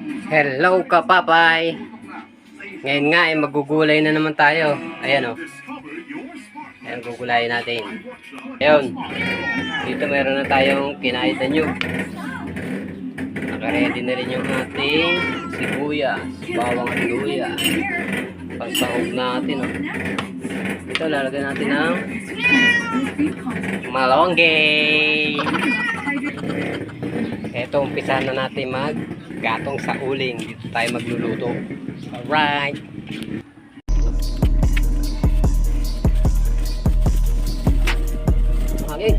Hello kapapay. Ngayon nga ay magugulay na naman tayo. Ayan o. Ayan, gugulayin natin. Ayun. Dito meron na tayong kinain na nyo. Nakaready na rin yung ating sibuyas, bawang at luya. Pansahog natin o. Dito lalagyan natin ng malonggay. Ito, umpisa na natin gatong sa uling. Dito tayo magluluto. Alright. Okay.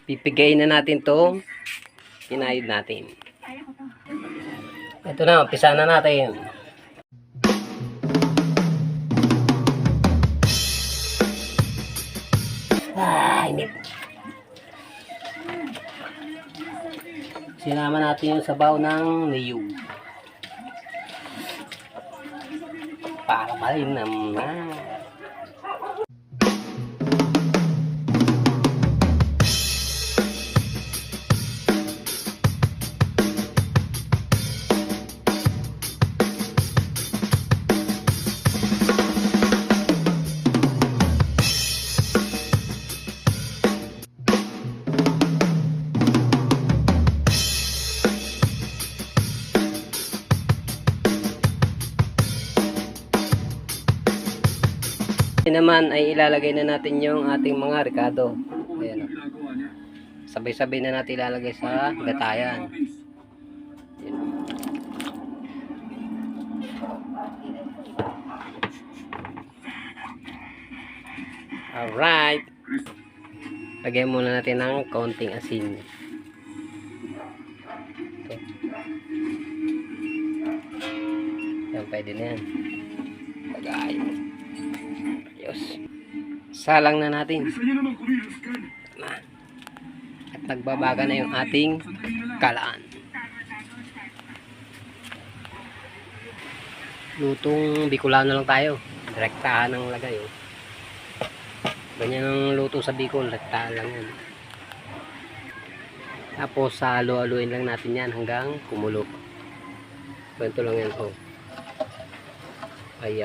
Pipigayin na natin to. Kinayod natin. Ito na, umpisa na natin. Init. Sinama natin yung sabaw ng niyog. Para malinam na. Naman ay ilalagay na natin yung ating mga ricado. Ayan. Sabay-sabay na natin ilalagay sa gatayan. Ayan. Alright. Lagyan muna natin ng kaunting asin. Ito. Yan, pwede na yan. Lagay. Salang na natin. At nagbabaga na yung ating kalaan. Lutong Bicolano lang tayo. Direktahan ang lagay. Oh. Ganyan ang luto sa Bicol. Direktahan lang yan. Tapos halo-haluin lang natin yan hanggang kumulo. Ganito lang yan. Oh. Ayan.